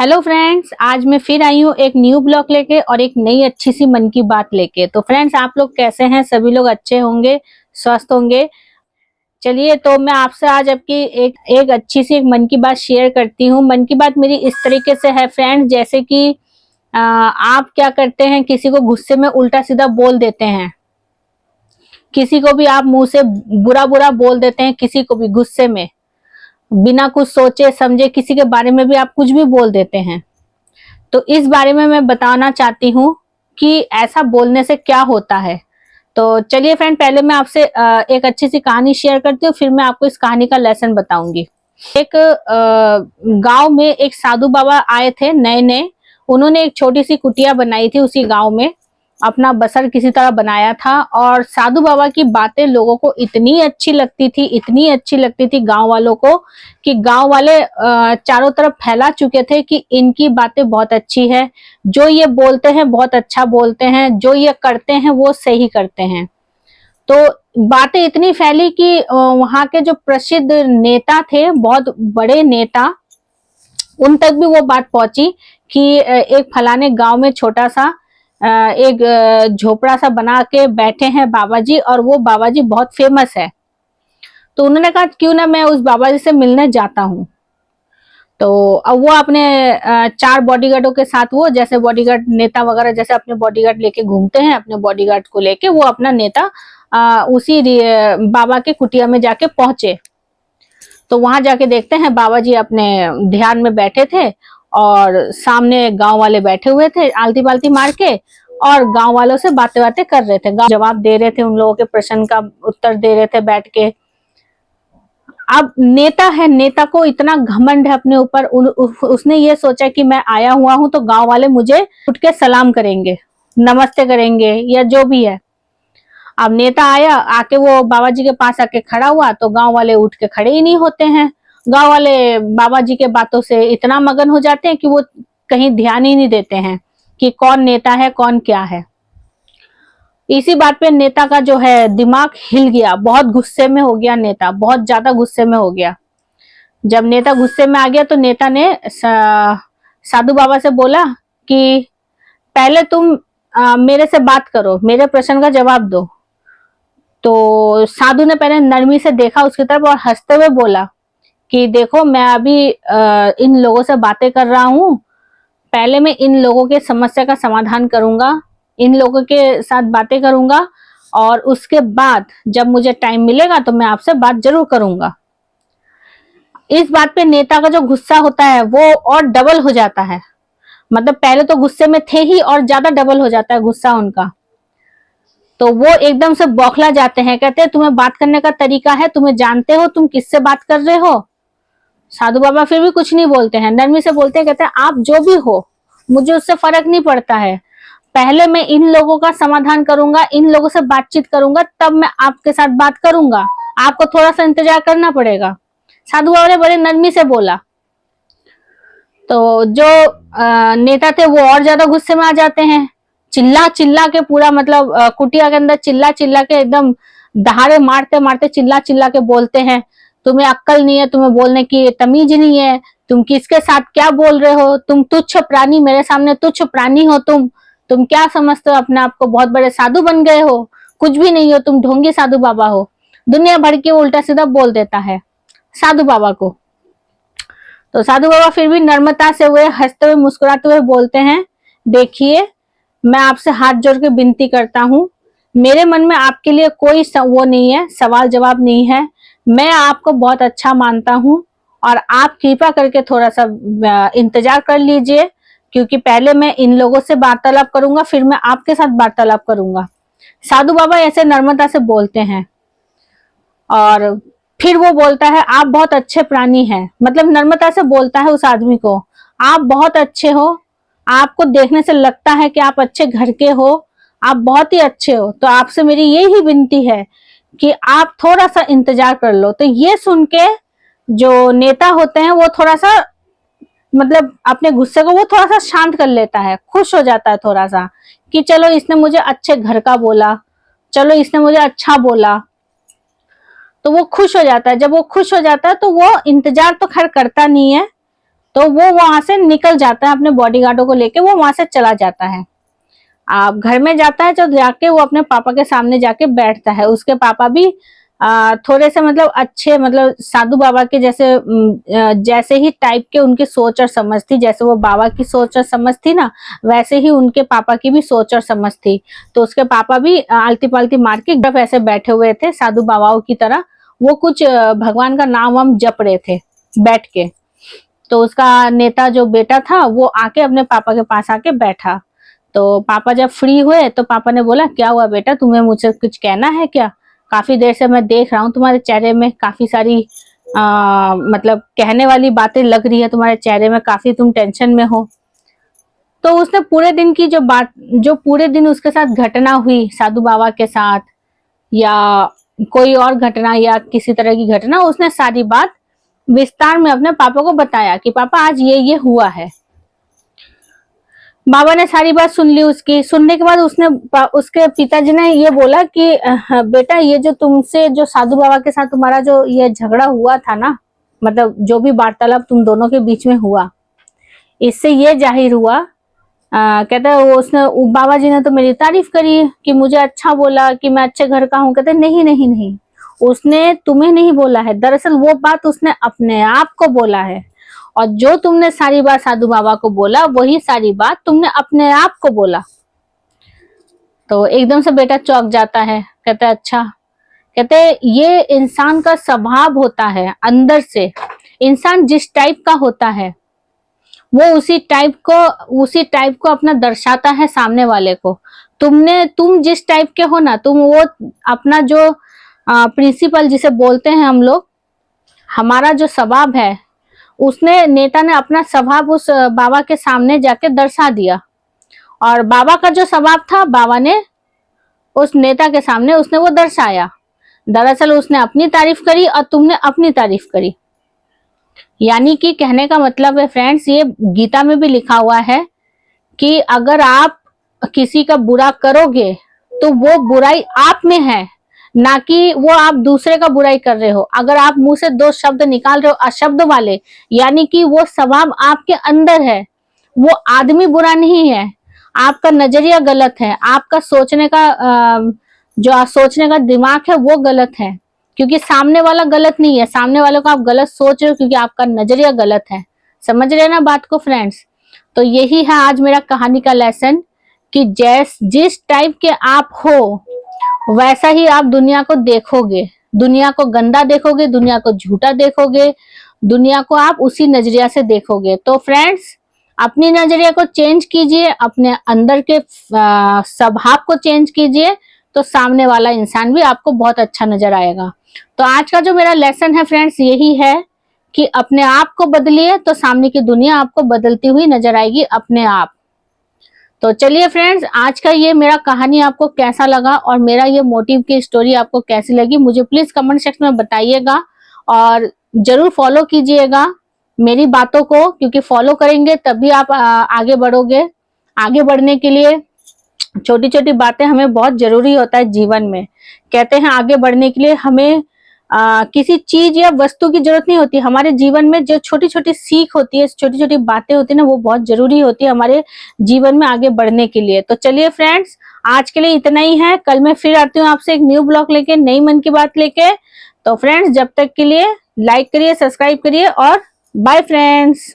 Hello friends, आज मैं फिर आई हूँ एक न्यू ब्लॉग लेके और एक नई अच्छी सी मन की बात लेके। तो फ्रेंड्स, आप लोग कैसे हैं? सभी लोग अच्छे होंगे, स्वस्थ होंगे। चलिए, तो मैं आपसे आज आपकी एक अच्छी सी एक मन की बात शेयर करती हूँ। मन की बात मेरी इस तरीके से है फ्रेंड्स, जैसे कि आप क्या करते हैं, किसी को गुस्से में उल्टा सीधा बोल देते हैं। किसी को भी आप मुंह से बुरा बुरा बोल देते हैं, किसी को भी गुस्से में, बिना कुछ सोचे समझे किसी के बारे में भी आप कुछ भी बोल देते हैं। तो इस बारे में मैं बताना चाहती हूँ कि ऐसा बोलने से क्या होता है। तो चलिए फ्रेंड, पहले मैं आपसे एक अच्छी सी कहानी शेयर करती हूँ, फिर मैं आपको इस कहानी का लेसन बताऊंगी। एक गांव में एक साधु बाबा आए थे नए नए। उन्होंने एक छोटी सी कुटिया बनाई थी उसी गांव में, अपना बसर किसी तरह बनाया था। और साधु बाबा की बातें लोगों को इतनी अच्छी लगती थी, इतनी अच्छी लगती थी गांव वालों को, कि गांव वाले चारों तरफ फैला चुके थे कि इनकी बातें बहुत अच्छी है, जो ये बोलते हैं बहुत अच्छा बोलते हैं, जो ये करते हैं वो सही करते हैं। तो बातें इतनी फैली कि वहां के जो प्रसिद्ध नेता थे, बहुत बड़े नेता, उन तक भी वो बात पहुंची कि एक फलाने गांव में छोटा सा एक झोपड़ा सा बना के बैठे हैं बाबा जी, और वो बाबा जी बहुत फेमस है। तो उन्होंने कहा क्यों ना मैं उस बाबा जी से मिलने जाता हूँ। तो अब वो अपने चार बॉडीगार्डों के साथ, वो जैसे बॉडीगार्ड नेता वगैरह जैसे अपने बॉडीगार्ड लेके घूमते हैं, अपने बॉडीगार्ड को लेके वो अपना नेता उसी बाबा के कुटिया में जाके पहुंचे। तो वहां जाके देखते हैं बाबा जी अपने ध्यान में बैठे थे, और सामने गांव वाले बैठे हुए थे आलती पालती मार के, और गांव वालों से बातें बातें कर रहे थे, जवाब दे रहे थे, उन लोगों के प्रश्न का उत्तर दे रहे थे बैठ के। अब नेता है, नेता को इतना घमंड है अपने ऊपर, उसने ये सोचा कि मैं आया हुआ हूं तो गांव वाले मुझे उठ के सलाम करेंगे, नमस्ते करेंगे या जो भी है। अब नेता आया, आके वो बाबा जी के पास आके खड़ा हुआ तो गांव वाले उठ के खड़े ही नहीं होते हैं। गांव वाले बाबा जी के बातों से इतना मगन हो जाते हैं कि वो कहीं ध्यान ही नहीं देते हैं कि कौन नेता है कौन क्या है। इसी बात पे नेता का जो है दिमाग हिल गया, बहुत गुस्से में हो गया नेता, बहुत ज्यादा गुस्से में हो गया। जब नेता गुस्से में आ गया तो नेता ने साधु बाबा से बोला कि पहले तुम मेरे से बात करो, मेरे प्रश्न का जवाब दो। तो साधु ने पहले नरमी से देखा उसकी तरफ और हंसते हुए बोला कि देखो, मैं अभी इन लोगों से बातें कर रहा हूँ, पहले मैं इन लोगों के समस्या का समाधान करूंगा, इन लोगों के साथ बातें करूंगा, और उसके बाद जब मुझे टाइम मिलेगा तो मैं आपसे बात जरूर करूंगा। इस बात पे नेता का जो गुस्सा होता है वो और डबल हो जाता है। मतलब पहले तो गुस्से में थे ही, और ज्यादा डबल हो जाता है गुस्सा उनका। तो वो एकदम से बौखला जाते हैं, कहते हैं तुम्हें बात करने का तरीका है, तुम्हें जानते हो तुम किससे बात कर रहे हो। साधु बाबा फिर भी कुछ नहीं बोलते हैं, नरमी से बोलते हैं, कहते हैं आप जो भी हो मुझे उससे फर्क नहीं पड़ता है, पहले मैं इन लोगों का समाधान करूंगा, इन लोगों से बातचीत करूंगा, तब मैं आपके साथ बात करूंगा, आपको थोड़ा सा इंतजार करना पड़ेगा। साधु बाबा ने बड़े नरमी से बोला। तो जो नेता थे वो और ज्यादा गुस्से में आ जाते हैं, चिल्ला चिल्ला के पूरा, मतलब कुटिया के अंदर चिल्ला चिल्ला के एकदम दहाड़े मारते मारते चिल्ला चिल्ला के बोलते हैं, तुम्हें अक्ल नहीं है, तुम्हें बोलने की तमीज नहीं है, तुम किसके साथ क्या बोल रहे हो, तुम तुच्छ प्राणी, मेरे सामने तुच्छ प्राणी हो, तुम क्या समझते हो अपने आप को, बहुत बड़े साधु बन गए हो, कुछ भी नहीं हो, तुम ढोंगी साधु बाबा हो। दुनिया भर के उल्टा सीधा बोल देता है साधु बाबा को। तो साधु बाबा फिर भी नम्रता से हुए, हंसते हुए मुस्कुराते हुए बोलते हैं, देखिए, मैं आपसे हाथ जोड़ के विनती करता हूँ, मेरे मन में आपके लिए कोई वो नहीं है, सवाल जवाब नहीं है, मैं आपको बहुत अच्छा मानता हूँ, और आप कृपा करके थोड़ा सा इंतजार कर लीजिए, क्योंकि पहले मैं इन लोगों से वार्तालाप करूंगा, फिर मैं आपके साथ वार्तालाप करूंगा। साधु बाबा ऐसे नम्रता से बोलते हैं, और फिर वो बोलता है, आप बहुत अच्छे प्राणी हैं, मतलब नम्रता से बोलता है उस आदमी को, आप बहुत अच्छे हो, आपको देखने से लगता है कि आप अच्छे घर के हो, आप बहुत ही अच्छे हो, तो आपसे मेरी यही विनती है कि आप थोड़ा सा इंतजार कर लो। तो ये सुन के जो नेता होते हैं वो थोड़ा सा, मतलब अपने गुस्से को वो थोड़ा सा शांत कर लेता है, खुश हो जाता है थोड़ा सा, कि चलो इसने मुझे अच्छे घर का बोला, चलो इसने मुझे अच्छा बोला, तो वो खुश हो जाता है। जब वो खुश हो जाता है तो वो इंतजार तो खैर करता नहीं है, तो वो वहां से निकल जाता है, अपने बॉडीगार्डों को लेके वो वहां से चला जाता है। आप घर में जाता है तो जाके वो अपने पापा के सामने जाके बैठता है। उसके पापा भी थोड़े से मतलब अच्छे, मतलब साधु बाबा के जैसे जैसे ही टाइप के उनकी सोच और समझ थी, जैसे वो बाबा की सोच और समझ थी ना, वैसे ही उनके पापा की भी सोच और समझ थी। तो उसके पापा भी आलती पालती मार के एकदम ऐसे बैठे हुए थे साधु बाबाओं की तरह। वो कुछ भगवान का नाम वाम जप रहे थे बैठ के। तो उसका नेता जो बेटा था वो आके अपने पापा के पास आके बैठा। तो पापा जब फ्री हुए तो पापा ने बोला, क्या हुआ बेटा, तुम्हें मुझसे कुछ कहना है क्या? काफी देर से मैं देख रहा हूँ तुम्हारे चेहरे में काफी सारी मतलब कहने वाली बातें लग रही है तुम्हारे चेहरे में, काफी तुम टेंशन में हो। तो उसने पूरे दिन की जो बात, जो पूरे दिन उसके साथ घटना हुई साधु बाबा के साथ, या कोई और घटना या किसी तरह की घटना, उसने सारी बात विस्तार में अपने पापा को बताया कि पापा आज ये हुआ है। बाबा ने सारी बात सुन ली उसकी। सुनने के बाद उसके पिताजी ने ये बोला कि बेटा, ये जो तुमसे जो साधु बाबा के साथ तुम्हारा जो ये झगड़ा हुआ था ना, मतलब जो भी वार्तालाप तुम दोनों के बीच में हुआ, इससे ये जाहिर हुआ, कहता है बाबा जी ने तो मेरी तारीफ करी कि मुझे अच्छा बोला कि मैं अच्छे घर का हूँ। कहते नहीं नहीं नहीं, उसने तुम्हें नहीं बोला है, दरअसल वो बात उसने अपने आप को बोला है। और जो तुमने सारी बात साधु बाबा को बोला, वही सारी बात तुमने अपने आप को बोला। तो एकदम से बेटा चौंक जाता है। कहता है अच्छा। कहते ये इंसान का स्वभाव होता है, अंदर से इंसान जिस टाइप का होता है वो उसी टाइप को अपना दर्शाता है सामने वाले को। तुम जिस टाइप के हो ना, तुम वो अपना जो प्रिंसिपल जिसे बोलते हैं हम लोग, हमारा जो स्वभाव है, उसने नेता ने अपना स्वभाव उस बाबा के सामने जाके दर्शा दिया। और बाबा का जो स्वभाव था, बाबा ने उस नेता के सामने उसने वो दर्शाया। दरअसल उसने अपनी तारीफ करी और तुमने अपनी तारीफ करी। यानी कि कहने का मतलब है फ्रेंड्स, ये गीता में भी लिखा हुआ है कि अगर आप किसी का बुरा करोगे तो वो बुराई आप में है, ना कि वो आप दूसरे का बुराई कर रहे हो। अगर आप मुंह से दो शब्द निकाल रहे हो अशब्द वाले, यानी कि वो स्वभाव आपके अंदर है। वो आदमी बुरा नहीं है, आपका नजरिया गलत है, आपका जो सोचने का दिमाग है वो गलत है। क्योंकि सामने वाला गलत नहीं है, सामने वाले को आप गलत सोच रहे हो क्योंकि आपका नजरिया गलत है। समझ रहे ना बात को फ्रेंड्स? तो यही है आज मेरा कहानी का लेसन कि जिस टाइप के आप हो वैसा ही आप दुनिया को देखोगे। दुनिया को गंदा देखोगे, दुनिया को झूठा देखोगे, दुनिया को आप उसी नजरिया से देखोगे। तो फ्रेंड्स, अपनी नजरिया को चेंज कीजिए, अपने अंदर के स्वभाव को चेंज कीजिए, तो सामने वाला इंसान भी आपको बहुत अच्छा नजर आएगा। तो आज का जो मेरा लेसन है फ्रेंड्स यही है कि अपने आप को बदलिए तो सामने की दुनिया आपको बदलती हुई नजर आएगी अपने आप। तो चलिए फ्रेंड्स, आज का ये मेरा कहानी आपको कैसा लगा और मेरा ये मोटिव की स्टोरी आपको कैसी लगी, मुझे प्लीज कमेंट सेक्शन में बताइएगा। और जरूर फॉलो कीजिएगा मेरी बातों को, क्योंकि फॉलो करेंगे तभी आप आगे बढ़ोगे। आगे बढ़ने के लिए छोटी छोटी बातें हमें बहुत जरूरी होता है जीवन में। कहते हैं आगे बढ़ने के लिए हमें किसी चीज या वस्तु की जरूरत नहीं होती। हमारे जीवन में जो छोटी छोटी सीख होती है, छोटी छोटी बातें होती है ना, वो बहुत जरूरी होती है हमारे जीवन में आगे बढ़ने के लिए। तो चलिए फ्रेंड्स, आज के लिए इतना ही है। कल मैं फिर आती हूँ आपसे एक न्यू ब्लॉग लेके, नई मन की बात लेके। तो फ्रेंड्स, जब तक के लिए लाइक करिए, सब्सक्राइब करिए और बाय फ्रेंड्स।